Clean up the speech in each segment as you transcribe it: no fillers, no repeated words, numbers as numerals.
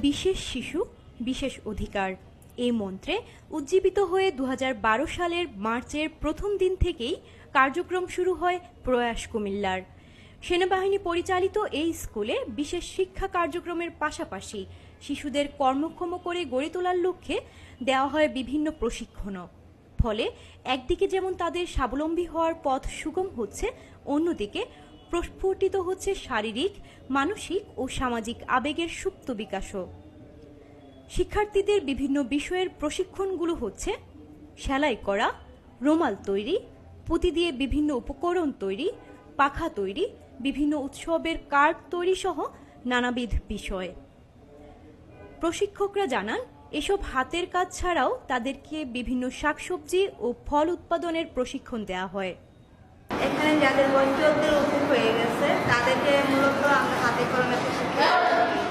বিশেষ শিশু বিশেষ অধিকার এই মন্ত্রে উজ্জীবিত হয়ে ২০১২ সালের মার্চের প্রথম দিন থেকেই কার্যক্রম শুরু হয় প্রয়াস কুমিল্লার। সেনাবাহিনী পরিচালিত এই স্কুলে বিশেষ শিক্ষা কার্যক্রমের পাশাপাশি শিশুদের কর্মক্ষম করে গড়ে তোলার লক্ষ্যে দেওয়া হয় বিভিন্ন প্রশিক্ষণও। ফলে একদিকে যেমন তাদের স্বাবলম্বী হওয়ার পথ সুগম হচ্ছে, অন্যদিকে প্রস্ফুটিত হচ্ছে শারীরিক, মানসিক ও সামাজিক আবেগের সুপ্ত বিকাশও। শিক্ষার্থীদের বিভিন্ন বিষয়ের প্রশিক্ষণগুলো হচ্ছে সেলাই করা, রুমাল তৈরি, পুঁতি দিয়ে বিভিন্ন উপকরণ তৈরি, পাখা তৈরি, বিভিন্ন উৎসবের কার্ড তৈরি সহ নানাবিধ বিষয়। প্রশিক্ষকরা জানান, এসব হাতের কাজ ছাড়াও তাদেরকে বিভিন্ন শাকসবজি ও ফল উৎপাদনের প্রশিক্ষণ দেওয়া হয়। এখানে যাদের বয়স 12 অধিক হয়ে গেছে তাদেরকে মূলত আমরা হাতে কলমে প্রশিক্ষণ দিই।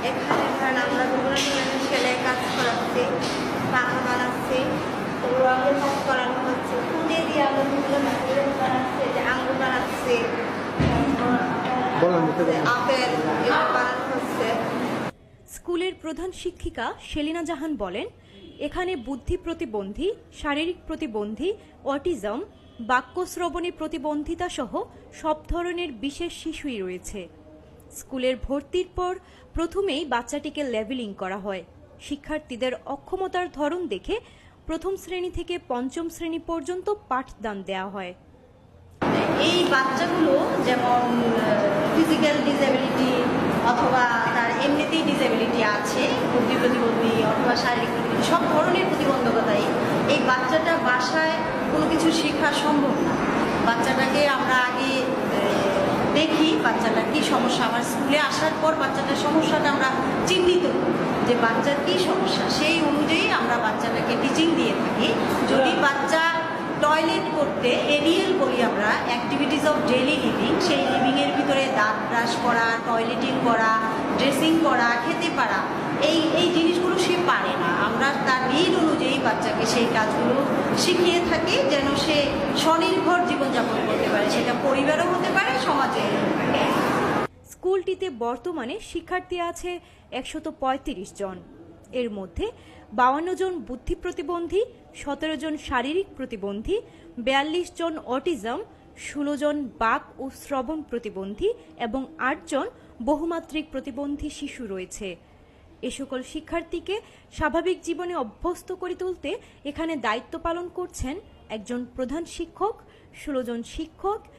এখানে ধরেন আমরা বিভিন্ন ধরনের সেলাই কাজ করাচ্ছি, পাখা বানাচ্ছি, রঙের কাজ করানো হচ্ছে, ফুলে দিয়ে আমরা বিভিন্ন ম্যাটেরিয়াল বানাচ্ছি, যে আঙুর বানাচ্ছি, আপেল এগুলো বানানো হচ্ছে। স্কুলের প্রধান শিক্ষিকা সেলিনা জাহান বলেন, এখানে বুদ্ধি প্রতিবন্ধী, শারীরিক প্রতিবন্ধী, অটিজম, বাক্য শ্রবণে প্রতিবন্ধিতা সহ সব ধরনের বিশেষ শিশুই রয়েছে। স্কুলের ভর্তির পর প্রথমেই বাচ্চাটিকে লেভেলিং করা হয়। শিক্ষার্থীদের অক্ষমতার ধরন দেখে প্রথম শ্রেণী থেকে পঞ্চম শ্রেণী পর্যন্ত পাঠদান দেওয়া হয়। এই বাচ্চাগুলো যেমন ফিজিক্যাল ডিসেবিলিটি অথবা তার এমনিতেই ডিসেবিলিটি আছে, বুদ্ধি প্রতিবন্ধী অথবা শারীরিক প্রতিবন্ধী, সব ধরনের প্রতিবন্ধকতাই এই বাচ্চাটা বাসায় কোনো কিছু শেখা সম্ভব না। বাচ্চাটাকে আমরা আগে দেখি বাচ্চাটার কী সমস্যা, আমার স্কুলে আসার পর বাচ্চাটার সমস্যাটা আমরা চিহ্নিত করি যে বাচ্চার কী সমস্যা, সেই অনুযায়ী আমরা বাচ্চাটাকে টিচিং দিয়ে থাকি। যদি বাচ্চা টয়লেট করতে এডিএল বলি আমরা, অ্যাক্টিভিটিস অফ ডেইলি লিভিং, সেই লিভিংয়ের ভিতরে দাঁত ব্রাশ করা, টয়লেটিং করা, ড্রেসিং করা, খেতে পারা, এই জিনিসগুলো সে পারে না। আমরা তার নিড অনুযায়ী বাচ্চাকে সেই কাজগুলো শিখিয়ে থাকি যেন সে স্বনির্ভর জীবনযাপন করতে পারে, সেটা পরিবারও হতে পারে, সমাজে হতে পারে। স্কুলটিতে বর্তমানে শিক্ষার্থী আছে ১৩৫ জন। এর মধ্যে ৫২ জন বুদ্ধি প্রতিবন্ধী, ১৭ জন শারীরিক প্রতিবন্ধী, ৪২ জন অটিজম, ১৬ জন বাক ও শ্রবণ প্রতিবন্ধী এবং ৮ জন বহুমাত্রিক প্রতিবন্ধী শিশু রয়েছে। এ সকল শিক্ষার্থীকে স্বাভাবিক জীবনে অভ্যস্ত করে তুলতে এখানে দায়িত্ব পালন করছেন একজন প্রধান শিক্ষক, ১৬ জন শিক্ষক,